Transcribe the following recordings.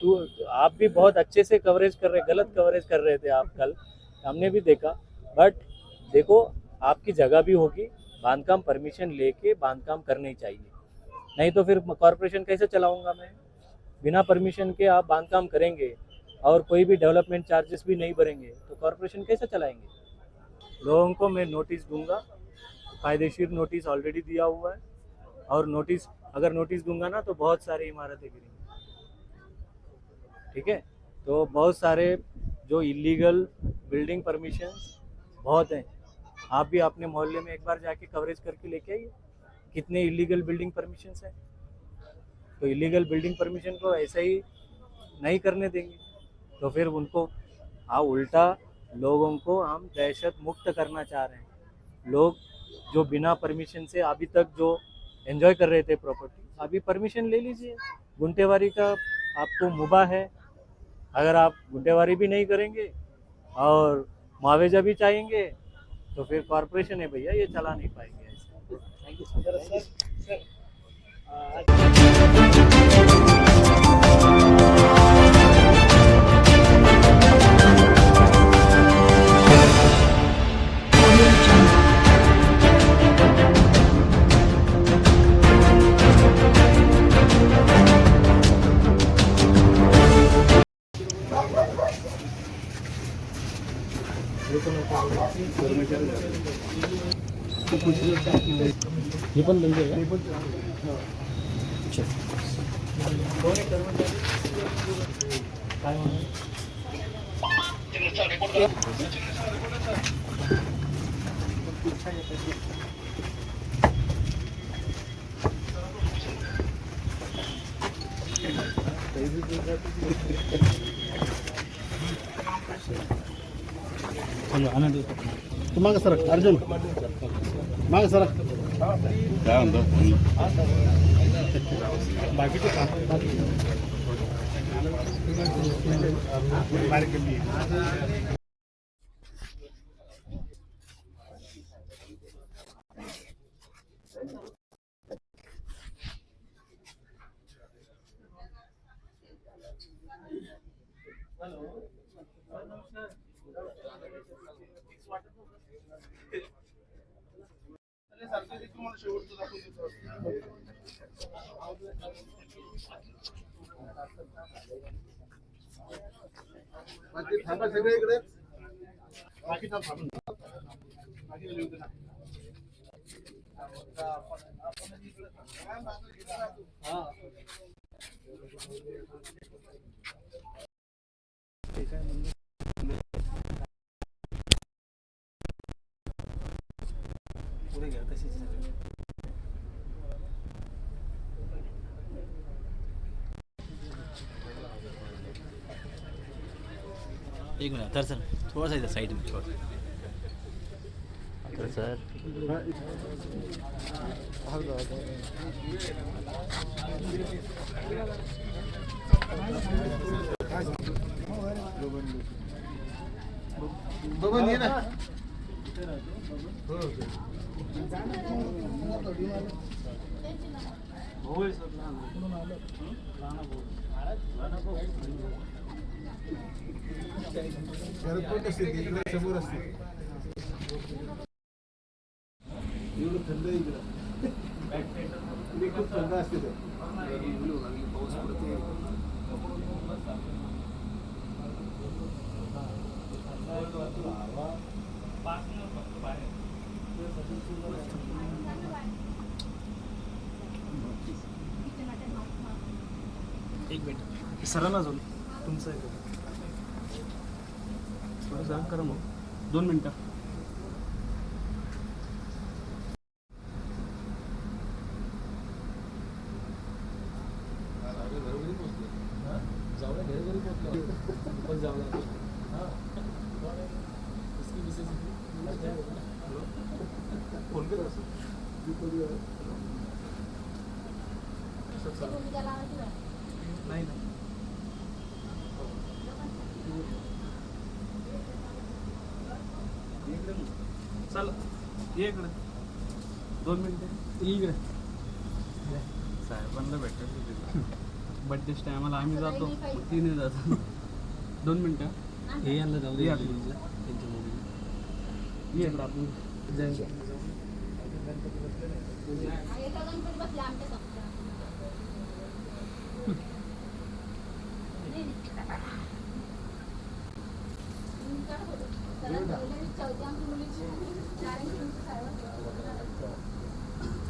तो आप भी बहुत अच्छे से कवरेज कर रहे, गलत कवरेज कर रहे थे आप कल, हमने भी देखा। बट देखो, आपकी जगह भी होगी, बांधकाम परमिशन लेके बांधकाम करनी चाहिए, नहीं तो फिर कॉरपोरेशन कैसे चलाऊंगा मैं? बिना परमिशन के आप बांधकाम करेंगे और कोई भी डेवलपमेंट चार्जेस भी नहीं भरेंगे तो कॉरपोरेशन कैसे चलाएंगे? लोगों को मैं नोटिस दूंगा, कायदेशीर नोटिस ऑलरेडी दिया हुआ है, और नोटिस अगर नोटिस दूंगा ना तो बहुत सारी इमारतें गिरेंगी। ठीक है, तो बहुत सारे जो इलीगल बिल्डिंग परमिशंस बहुत हैं, आप भी अपने मोहल्ले में एक बार जाके कवरेज करके लेके आइए कितने इलीगल बिल्डिंग परमिशंस हैं। तो इलीगल बिल्डिंग परमिशन को ऐसे ही नहीं करने देंगे, तो फिर उनको उल्टा लोगों को हम दहशत मुक्त करना चाह रहे हैं। लोग जो बिना परमिशन से अभी तक जो एंजॉय कर रहे थे प्रॉपर्टी, अभी परमिशन ले लीजिए। गुंटेवारी का आपको मुबा है, अगर आप गुंटेवारी भी नहीं करेंगे और मुआवजा भी चाहेंगे तो फिर कॉरपोरेशन है भैया, ये चला नहीं पाएंगे ऐसे। Thank you sir. हे पण धंदे आहे का? काय म्हणून चलो आनंद तू मागे सरक अर्जुन मागे सरक काय म्हणतो बाकीचे काम बाकी थांबा सगळे इकडे बाकी थांब पुढे घ्या तशीच एक मिनट सर थोड़ा सा इधर साइड में छोड़ सर दोघं ये ना घरात पण असते इकडे समोर असते एवढं थंड इकडं खूप थंड असते पाऊस पडते एक मिनिट सरांना जाऊन तुमचं थोडं जाग करा मग 2 मिनिटं नाही ना चल ये इकडे 2 मिनिटं इकडे साहेबांना भेटायचं बड्डेच टायमाला आम्ही जातो, तिने जातो. 2 मिनटं हे यांना जाऊ दे या. त्यांच्या मुली ये इकडं आपण जायचं.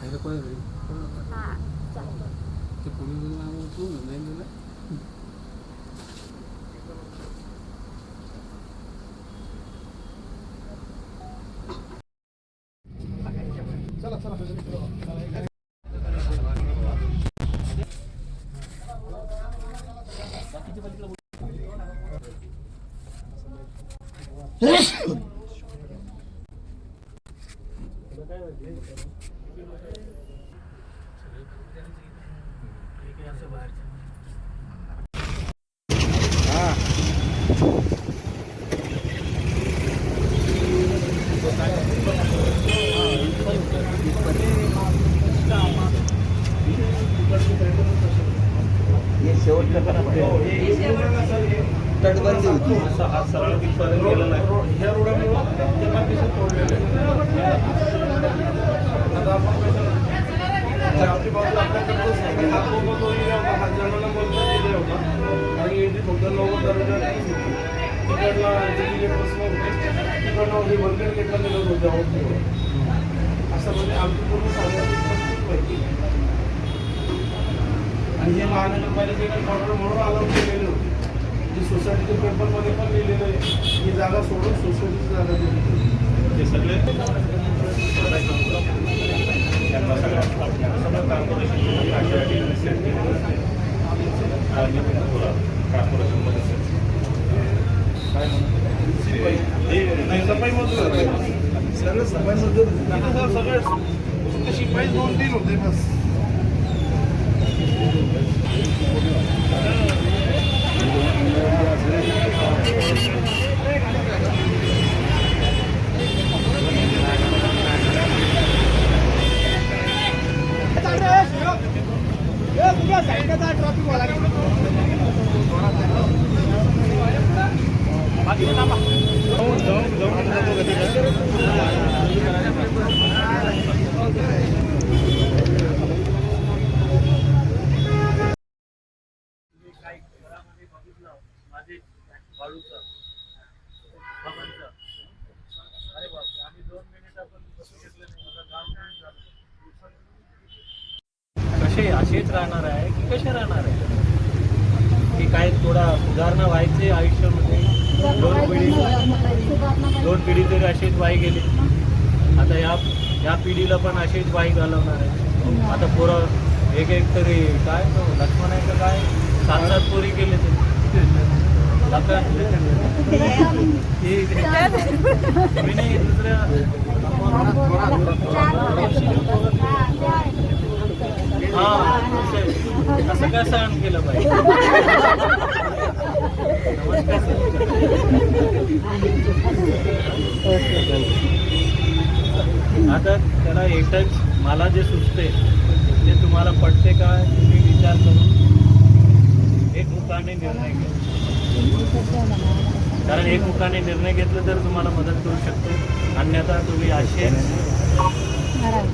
खायला कोण आहे घरी? ते कोणी तू नाही तुला तटबंदी होती. सरळ तिथपर्यंत गेलं नाही. ह्या रोडामुळे ते पाकिस्तान तोडलेलं आहे. आता आपण कसं आपली बाजू आपल्याकडे हा लोक तो दिला होता, हा जनाला बोलता दिला होता आणि एंट्री फक्त 90 दरवाजा तिकडला दिल्ली गेटपासून तिकडनं हे वरगड गेटला निघत होते. असं म्हणजे आमची पूर्ण साधारण माहिती आणि हे महानगरपालिकेने ऑर्डर म्हणून अलाउड केलेले होते. जी सोसायटीच्या पेपरमध्ये पण लिहिलेलं आहे ही जागा सोडून सोसायटीची जागा दिली. ते सगळे सफाई मजूर सगळे सफाई मजूर सगळे शिपाई 2-3 होते बस. कसे असेच राहणार आहे की कसे राहणार आहे की काय थोडा सुधारणा व्हायचे आयुष्यामध्ये. 2 पिढी तरी असेच वाई गेले. आता या पिढीला पण असेच वाई घालवणार आहे. आता पोरं एक तरी काय लक्ष्मण आहे का काय 7 पोरी केले ते मी नाही दुसऱ्या असं काय सहन केलं पाहिजे. आता त्याला एकच मला जे सुचते ते तुम्हाला पटते का तुम्ही विचार करून एकमुखाने निर्णय घ्या. कारण एकमुखाने निर्णय घेतला तर तुम्हाला मदत करू शकतो. अन्यथा तुम्ही असेच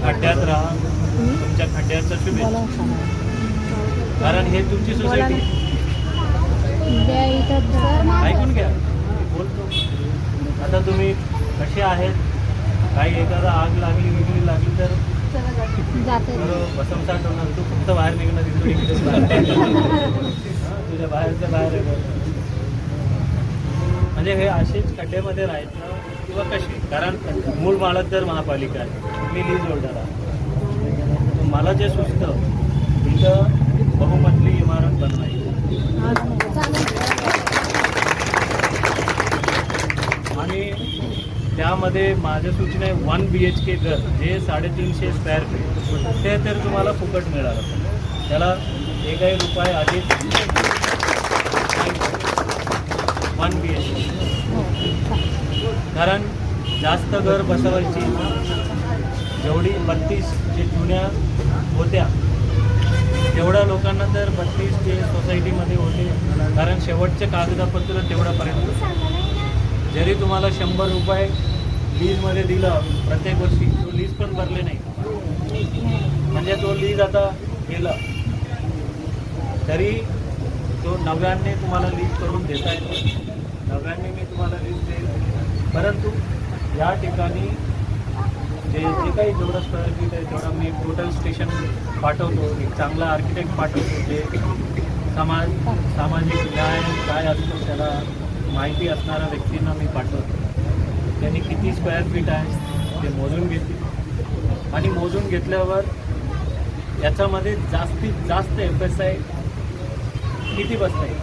खड्ड्यात राहा. तुमच्या खड्ड्याचं शुभेच्छा. कारण हे तुमची सोसायटी ऐकून घ्या बोलतो. आता तुम्ही कसे आहेत काही एखादा आग लागली वेगळी लागली तर भसमसाट होणार. तू फक्त बाहेर निघणार तुझ्या बाहेरच्या बाहेर म्हणजे हे असेच खड्ड्यामध्ये राहायचं किंवा कसे. कारण मूळ मालक तर महापालिका आहे, मी लीज होल्डर आहे. मला जे सुचतं तिथं बहुमजली इमारत बनवायची आणि त्यामध्ये माझ्या सूचना आहे 1 BHK घर जे 350 स्क्वेअर फीट ते तर तुम्हाला फुकट मिळालं. त्याला एकही रुपये आधीच 1 BHK. कारण जास्त घर बसवायची जेवढी 32 जे जुन्या होत्या तेवढ्या लोकांना तर 32 जे सोसायटीमध्ये होते, कारण शेवटचे कागदपत्र तेवढ्यापर्यंत. जरी तुम्हाला 100 रुपये लीजमध्ये दिलं प्रत्येक वर्षी, तो लीज पण भरले नाही, म्हणजे तो लीज आता गेला, तरी तो नव्याने तुम्हाला लीज करून देता येतो. नव्याने मी तुम्हाला लीज देईल, परंतु या ठिकाणी जे काही जेवढं स्क्वेअर फीट आहे तेवढा मी टोटल स्टेशन पाठवतो, एक चांगला आर्किटेक्ट पाठवतो, जे सामाजिक न्याय काय असतो त्याला माहिती असणाऱ्या व्यक्तींना मी पाठवतो. त्यांनी किती स्क्वेअर फीट आहे ते मोजून घेतील, आणि मोजून घेतल्यावर याच्यामध्ये जास्तीत जास्त FSI किती बसता येईल,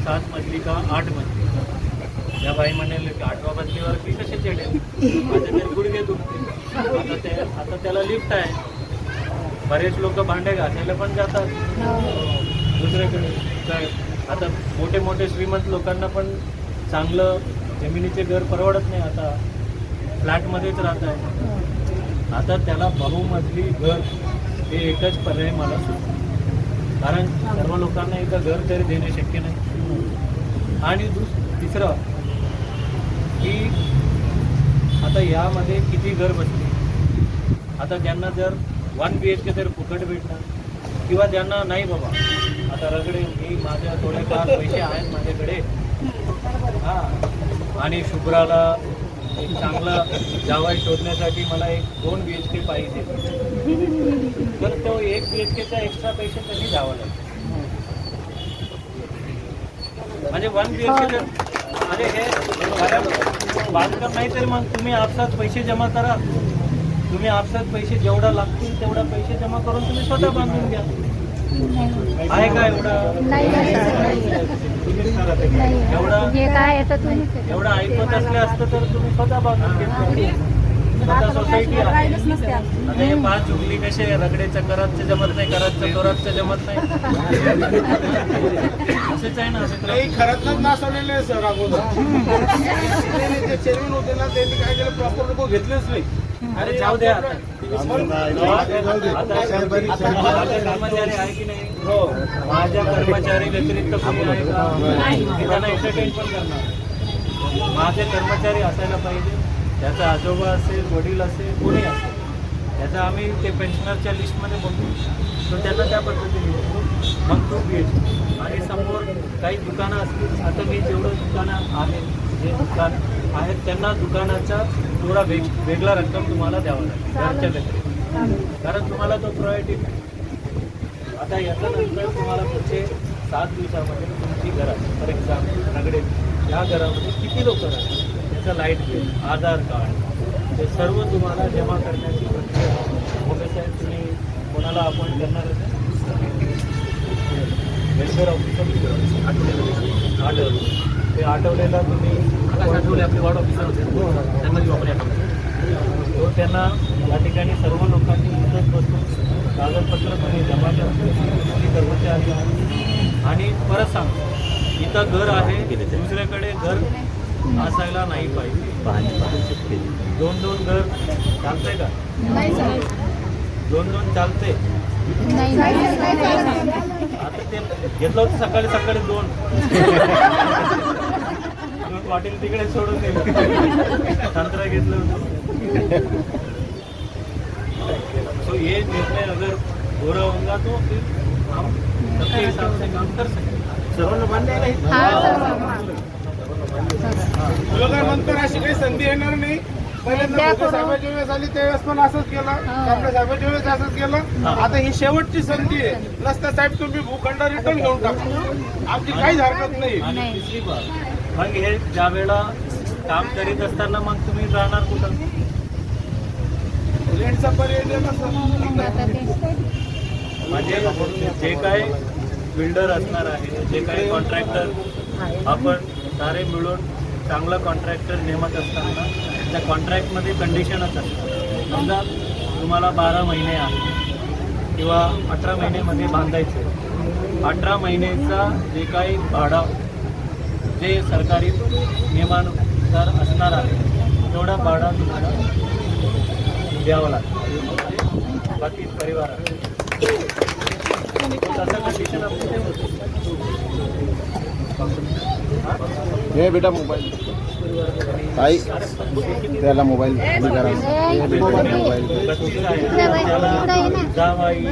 7 मजली का 8 मजली. या बाई म्हणेल की 8व्या मजलीवर मी कसे चढेल, माझे तर गुडघे दुखते. आता त्याला लिफ्ट आहे. बरेच लोक भांडे घासायला पण जातात दुसऱ्याकडे. काय आता मोठे मोठे श्रीमंत लोकांना पण चांगलं जमिनीचे घर परवडत नाही, आता फ्लॅटमध्येच राहत आहे. आता त्याला बहुमजली घर हे एकच पर्याय मला सुचतो, कारण सर्व लोकांना एकदा घर तरी देणे शक्य नाही. आणि तिसरं की आता यामध्ये किती घर बसते. आता ज्यांना जर 1 BHK तर फुकट भेटणार, किंवा ज्यांना नाही बाबा आता रगडे मी माझ्या थोडेफार पैसे आहेत माझ्याकडे, हां, आणि शुभ्राला एक चांगला जावाई शोधण्यासाठी मला एक 2 BHK पाहिजे, तर तो 1 BHKचा एक्स्ट्रा पैसे त्यांनी द्यावा लागेल. म्हणजे 1 BHK तर अरे हे बांधकाम नाही, तर मग तुम्ही आपसात पैसे जमा करा. तुम्ही आपसात पैसे जेवढा लागतील तेवढा पैसे जमा करून तुम्ही स्वतः बांधून घ्या. आहे का एवढा ऐकत असले असतं तर तुम्ही स्वतः बांधून घेतलं. स्वतः सोसायटी आहे. आता हे 5 जुगली कसे रगडेच्या करातचं जमत नाही, करातचं तोरातचं जमत नाही, असंच आहे ना. खरंच नासवलेले आहे सर. अगोदर जे चेअरमन होते ना त्यांनी काय केलं, प्रॉपर लोक घेतलेच नाही. अरे जाऊ द्या. आता कर्मचारी आहे की नाही, हो, माझ्या कर्मचारी व्यतिरिक्त कोणी आहे का, मी त्यांना एंटरटेन पण करणार. माझे कर्मचारी असायला पाहिजे, त्याचा आजोबा असेल, वडील असेल, कोणी असेल, त्याचा आम्ही ते पेन्शनरच्या लिस्टमध्ये बघू, तो त्यांना त्या पद्धतीने बघतो. मग 2 BHK. आणि समोर काही दुकानं असतील. आता मी जेवढं दुकानं आहेत, जे दुकान आहेत त्यांना दुकानाचा थोडा वेगळा रक्कम तुम्हाला द्यावा लागेल घरच्या व्यतिरिक्त, कारण तुम्हाला तो प्रायोरिटी नाही. आता याच्यानंतर तुम्हाला पुढचे 7 दिवसामध्ये तुमची घरात, फॉर एक्झाम्पल रगडे, या घरामध्ये किती लोक राहतात, त्याचं लाईट बिल, आधार कार्ड, ते सर्व तुम्हाला जमा करण्याची प्रक्रिया. मोठे साहेब तुम्ही कोणाला अपॉइंट करणार आहे, वेलफेअर ऑफिसर आठवले, ते आठवलेला तुम्ही आठवले आपले वॉर्ड ऑफिसर होते त्यांना देऊ आपण आठवले, तो त्यांना या ठिकाणी सर्व लोकांनी मदत बसून कागदपत्र तुम्ही जमा करतो कर्मचारी. आणि परत सांगतो, इथं घर आहे, दुसऱ्याकडे घर असायला नाही पाहिजे. 2-2 घर चालतंय का? 2-2 चालते. आता ते घेतलं होतं सकाळी 2 वाटेल तिकडे सोडून दिलं, तंत्र घेतलं होतं. तो ये निर्णय अगर बुरा होगा तो फिर हम सबके हिसाब से काम कर सकते. सर्वांना मान्य आहे. तुला काय नंतर अशी काही संधी येणार नाही. पहिल्यांदा साहेबांच्या वेळेस आली त्यावेळेस पण असंच केलं, आपल्या साहेबांच्या वेळेस असंच केलं. आता ही शेवटची संधी आहे. नसता साहेब तुम्ही भूखंड रिटर्न घेऊन टाका, आमची काहीच हरकत नाही. आणि तिसरी बात, मग हे ज्या वेळेला काम करीत असताना मग तुम्ही राहणार कुठं? रेंटचा पर्याय देणार सर. म्हणजे जे काय बिल्डर असणार आहे, जे काही कॉन्ट्रॅक्टर, आपण सारे मिळून चांगला कॉन्ट्रॅक्टर नेमत असताना त्या कॉन्ट्रॅक्टमध्ये कंडिशनच असतात. समजा तुम्हाला 12 महिने आहे किंवा 18 महिन्यामध्ये बांधायचे, 18 महिन्याचा जे काही भाडं जे सरकारी नियमानुसार असणार आहे तेवढा भाडा तुम्हाला द्यावा लागतो. बाकी परिवार तसं कंडिशन आपली नाही होत. हे बेटा मोबाईल ताई त्याला मोबाईल खाली करा हे बेटा मोबाईल जावाई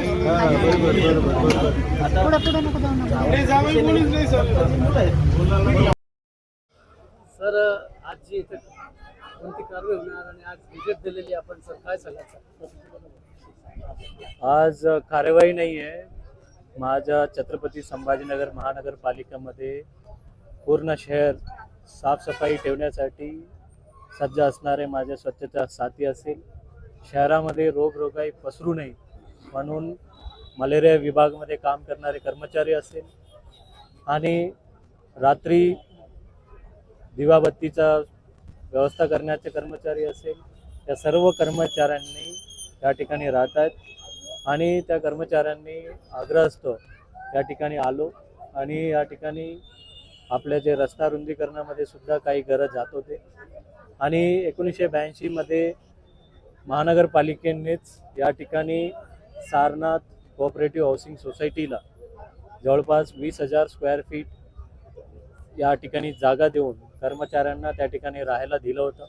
आता सर आज जी इथे कोणती कारवाई होणार आणि आज विजेत दिलेली आपण सर काय सांगायचं? आज कार्यवाही नाही आहे. माझ्या छत्रपती संभाजीनगर महानगरपालिकेमध्ये पूर्ण शहर साफसफाई ठेवण्यासाठी सज्ज असणारे माझे स्वच्छता साथी असेल. शहरामध्ये रोगराई पसरू नये म्हणून मलेरिया विभागामध्ये काम करणारे कर्मचारी असेल आणि रात्री दिवाबत्तीचा व्यवस्था करण्याचे कर्मचारी असेल, त्या सर्व कर्मचाऱ्यांनी या ठिकाणी राहत आहेत आणि त्या कर्मचाऱ्यांनी आग्रहस्तव या ठिकाणी आलो आणि या ठिकाणी आपल्या जे रस्ता रुंदीकरणामध्ये सुद्धा काही गरज जात होते आणि 1982 मध्ये महानगरपालिकेनेच या ठिकाणी सारनाथ कोऑपरेटिव्ह हाऊसिंग सोसायटीला जवळपास 20,000 स्क्वेअर फीट या ठिकाणी जागा देऊन कर्मचाऱ्यांना त्या ठिकाणी राहायला दिलं होतं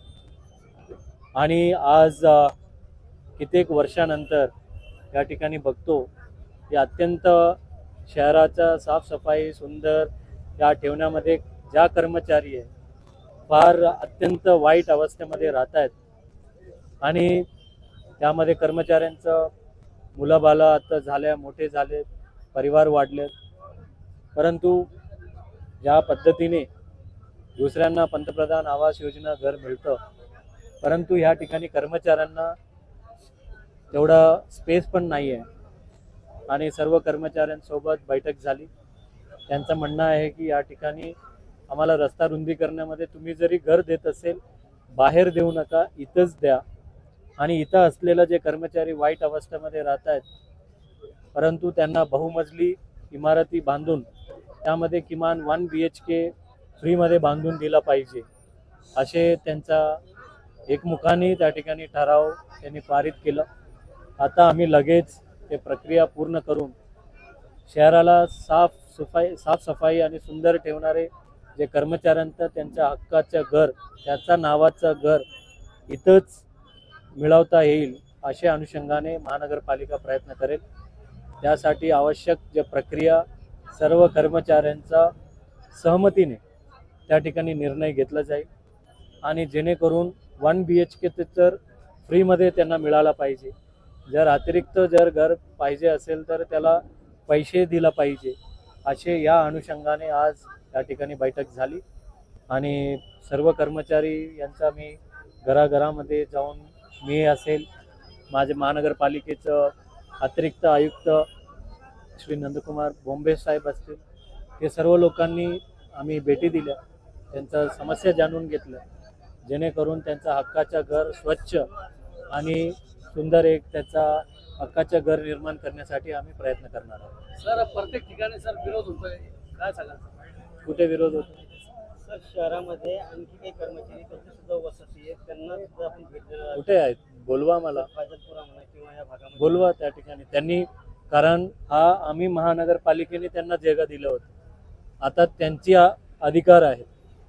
आणि आज कित्येक वर्षानंतर या ठिकाणी बघतो की अत्यंत शहराचा साफसफाई सुंदर या ठेवण्यामध्ये ज्या कर्मचारी आहे फार अत्यंत वाईट अवस्थेमध्ये राहत आहेत आणि त्यामध्ये कर्मचाऱ्यांचं मुलाबाला आता झाल्या मोठे झाले, परिवार वाढलेत, परंतु ज्या पद्धतीने दुसऱ्यांना पंतप्रधान आवास योजना घर मिळतं परंतु ह्या ठिकाणी कर्मचाऱ्यांना तेवढा स्पेस पण नाही आहे आणि सर्व कर्मचाऱ्यांसोबत बैठक झाली. त्यांचं म्हणणं आहे की या ठिकाणी आम्हाला रस्ता रुंदी करण्यामध्ये तुम्ही जरी घर देत असेल बाहेर देऊ नका, इथंच द्या. आणि इथं असलेलं जे कर्मचारी वाईट अवस्थेमध्ये राहत आहेत परंतु त्यांना बहुमजली इमारती बांधून त्यामध्ये किमान 1 BHK फ्रीमध्ये बांधून दिला पाहिजे असे त्यांचा एकमुखाने त्या ठिकाणी ठराव त्यांनी पारित केलं. आता आम्ही लगेच ते प्रक्रिया पूर्ण करून शहराला साफसफाई आणि सुंदर ठेवणारे जे कर्मचाऱ्यांचं त्यांच्या हक्काचं घर, त्याचा नावाचं घर इथंच मिळवता येईल अशा अनुषंगाने महानगरपालिका प्रयत्न करेल. त्यासाठी आवश्यक जे प्रक्रिया सर्व कर्मचाऱ्यांचा सहमतीने त्या ठिकाणी निर्णय घेतला जाईल आणि जेणेकरून 1 BHK तर फ्रीमध्ये त्यांना मिळाला पाहिजे. जर अतिरिक्त जर घर पाहिजे असेल तर त्याला पैसे दिला पाहिजे असे या अनुषंगाने आज या ठिकाणी बैठक झाली आणि सर्व कर्मचारी यांचा मी घराघरामध्ये जाऊन मी असेल, माझे महानगरपालिकेचं अतिरिक्त आयुक्त श्री नंदकुमार बोंबे साहेब असतील, हे सर्व लोकांनी आम्ही भेटी दिल्या, त्यांच्या समस्या जाणून घेतल्या जेणेकरून त्यांचा हक्काचं घर स्वच्छ आणि सुंदर एक त्याचा हक्काचं घर निर्माण करण्यासाठी आम्ही प्रयत्न करणार आहोत. सर प्रत्येक ठिकाणी सर विरोध होतोय, काय सांगाल? कुठे विरोध होतो? सर शहरामध्ये आणखी काही कर्मचारी त्यांची सुद्धा वसती आहे, त्यांना सुद्धा आपण भेटलेलं कुठे आहेत? बोलवा मला, फाजलपुरा म्हणा किंवा या भागामध्ये बोलवा त्या ठिकाणी. त्यांनी कारण हा आम्ही महानगरपालिकेने त्यांना जागा दिलं होतं. आता त्यांची अधिकार आहेत,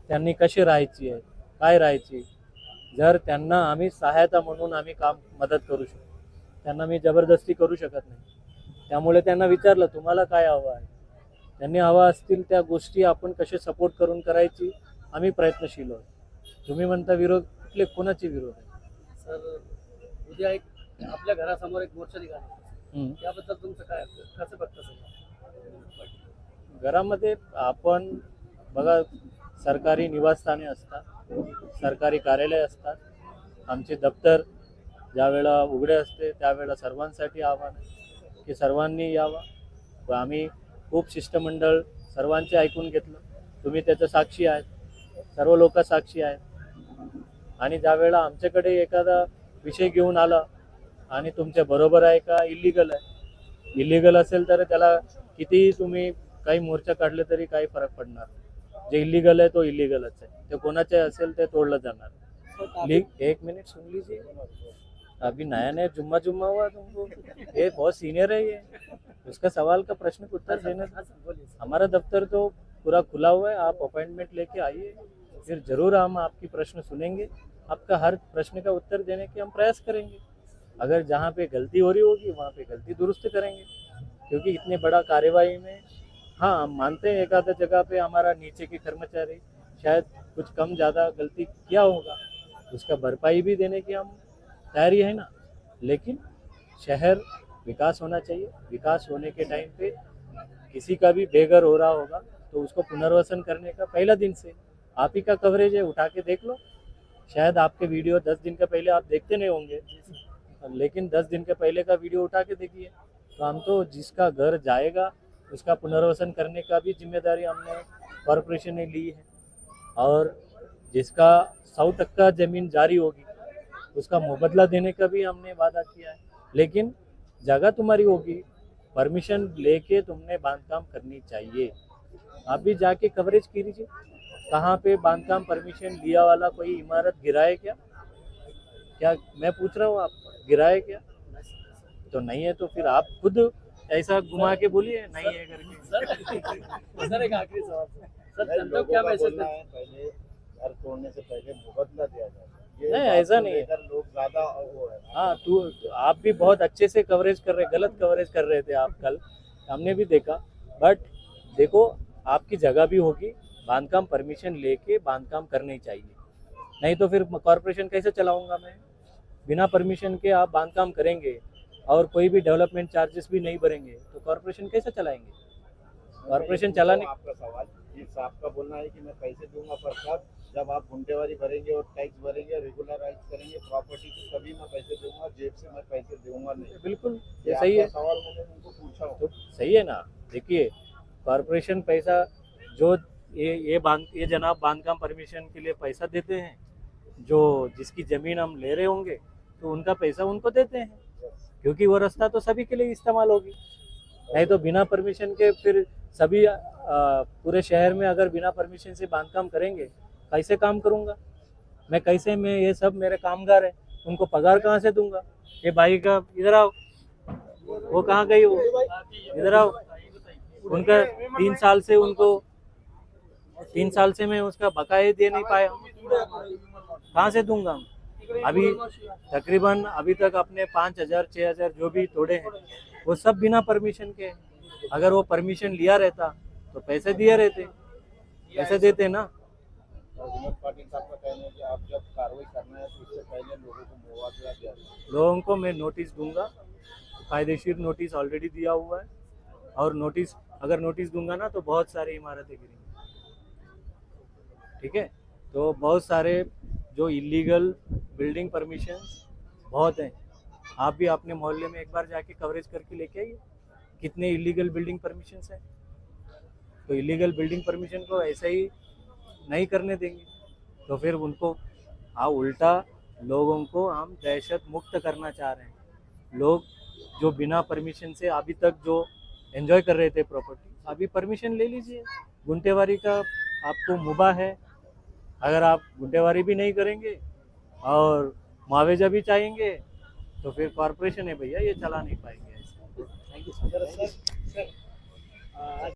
त्यांनी कशी राहायची आहे, काय राहायची. जर त्यांना आम्ही सहायता म्हणून आम्ही काम मदत करू शकतो, त्यांना मी जबरदस्ती करू शकत नाही. त्यामुळे त्यांना विचारलं तुम्हाला काय हवं आहे, त्यांनी हवा असतील त्या गोष्टी आपण कसे सपोर्ट करून करायची आम्ही प्रयत्नशील आहोत. तुम्ही म्हणता विरोध, कुठले कोणाचे विरोध आहे? सर उद्या एक आपल्या घरासमोर एक मोर्चा निघाला, त्याबद्दल तुमचं काय कसं बघता सर? घरामध्ये आपण बघा सरकारी निवासस्थाने असतात, सरकारी कार्यालय असतात. आमचे दप्तर ज्यावेळेला उघडे असते त्यावेळेला सर्वांसाठी आव्हान आहे की सर्वांनी यावं. व आम्ही खूप शिष्टमंडळ सर्वांचे ऐकून घेतलं, तुम्ही त्याचं साक्षी आहेत, सर्व लोक साक्षी आहेत. आणि ज्यावेळेला आमच्याकडे एखादा विषय घेऊन आला आणि तुमच्या बरोबर आहे का इलिगल आहे, इलिगल असेल तर त्याला कितीही तुम्ही काही मोर्चा काढले तरी काही फरक पडणार. जे इलिगल आहे तो इलिगलच आहे, ते कोणाचे असेल ते तोडलं जाणार. एक मिनिट सुन लीजिए. अभी नया नया जुम्मा जुम्मा हुआ तुमको, ये बहुत सीनियर है ये, उसका सवाल का प्रश्न का उत्तर देना। हाँ सर बोलिए सर। हमारा दफ्तर तो पूरा खुला हुआ है, आप अपॉइंटमेंट लेके आइए, फिर जरूर हम आपकी प्रश्न सुनेंगे, आपका हर प्रश्न का उत्तर देने के हम प्रयास करेंगे। अगर जहाँ पे गलती हो रही होगी वहाँ पे गलती दुरुस्त करेंगे, क्योंकि इतने बड़ा कार्यवाही में हाँ हम मानते हैं एक आधा जगह पे हमारा नीचे के कर्मचारी शायद कुछ कम ज़्यादा गलती किया होगा, उसका भरपाई भी देने की हम तैयारी है ना। लेकिन शहर विकास होना चाहिए, विकास होने के टाइम पे किसी का भी बेघर हो रहा होगा तो उसको पुनर्वसन करने का पहला दिन से आप ही का कवरेज है, उठा के देख लो। शायद आपके वीडियो 10 दिन का पहले आप देखते नहीं होंगे, लेकिन 10 दिन के पहले का वीडियो उठा के देखिए। तो हम तो जिसका घर जाएगा उसका पुनर्वसन करने का भी जिम्मेदारी हमने कॉरपोरेशन ने ली है, और जिसका 100% ज़मीन जारी होगी उसका मुबदला देने का भी हमने वादा किया है। लेकिन जगह तुम्हारी होगी, परमिशन लेके तुमने बांधकाम करनी चाहिए। आप भी जाके कवरेज कीजिए, कहाँ पे बांधकाम परमिशन लिया वाला कोई इमारत गिरा है क्या? क्या मैं पूछ रहा हूँ, आप गिरा है क्या? तो नहीं है तो फिर आप खुद ऐसा घुमा के बोलिए नहीं है करके। सर एक आखिरी सवाल सर, नहीं, जनता को लोगों क्या का मैसेज बोलना है पहले घर तोड़ने से पहले मुबदला दिया जाए। ये नहीं, बात ऐसा को नहीं है। लेकर लोग ज्यादा वो है। हाँ आप भी बहुत अच्छे से कवरेज कर रहे, गलत कवरेज कर रहे थे आप कल, हमने भी देखा। बट देखो आपकी जगह भी होगी, बांधकाम परमिशन लेके बांधकाम करनी चाहिए, नहीं तो फिर कॉरपोरेशन कैसे चलाऊंगा मैं? बिना परमिशन के आप बांधकाम करेंगे और कोई भी डेवलपमेंट चार्जेस भी नहीं भरेंगे तो कॉरपोरेशन कैसे चलाएंगे? कॉरपोरेशन चलाने आपका सवाल इस आपका बोलना है कि मैं पैसे दूंगा, पर कब? जब आप घंटेवारी भरेंगे और टैक्स भरेंगे, रेगुलराइज करेंगे प्रॉपर्टी को, तभी मैं पैसे दूंगा, जेब से मैं पैसे दूंगा नहीं। बिल्कुल ये ये सही है, आपका सवाल मैंने उनको पूछा हो। तो सही है ना। देखिए कॉरपोरेशन पैसा जो ये जनाब बांधकाम परमिशन के लिए पैसा देते हैं, जो जिसकी ज़मीन हम ले रहे होंगे तो उनका पैसा उनको देते हैं, क्योंकि वो रास्ता तो सभी के लिए इस्तेमाल होगी। नहीं तो बिना परमिशन के फिर सभी पूरे शहर में अगर बिना परमिशन से बांधकाम करेंगे, कैसे काम करूँगा मैं? कैसे मैं, ये सब मेरे कामगार हैं, उनको पगार कहाँ से दूंगा? ये भाई का इधर आओ, वो कहाँ गई? वो इधर आओ, उनका 3 साल से मैं उसका बकाया दे नहीं पाया, कहाँ से दूंगा? अभी तकरीबन अभी तक अपने 5,000 6,000 जो भी तोड़े हैं वो सब बिना परमिशन के हैं। अगर वो परमिशन लिया रहता तो पैसे दिए रहते, पैसे देते ना। विनोद पाटिल साहब का कहना है कि आप जब कार्रवाई करना है तो उससे पहले लोगों को मुआवजा दिया जाए। लोगों को मैं नोटिस दूंगा, कायदेशीर नोटिस ऑलरेडी दिया हुआ है, और नोटिस अगर नोटिस दूंगा ना तो बहुत सारी इमारतें गिरेंगी। ठीक है, तो बहुत सारे जो इलीगल बिल्डिंग परमिशंस बहुत हैं, आप भी अपने मोहल्ले में एक बार जाके कवरेज करके लेके आइए कितने इलीगल बिल्डिंग परमिशंस हैं। तो इलीगल बिल्डिंग परमिशन को ऐसे ही नहीं करने देंगे तो फिर उनको उल्टा लोगों को हम दहशत मुक्त करना चाह रहे हैं। लोग जो बिना परमिशन से अभी तक जो एंजॉय कर रहे थे प्रॉपर्टी, अभी परमिशन ले लीजिए। गुंटेवारी का आपको मुबा है, अगर आप गुंटेवारी भी नहीं करेंगे और मुआवजा भी चाहेंगे तो फिर कॉरपोरेशन है भैया, ये चला नहीं पाएंगे ऐसे। Thank you sir.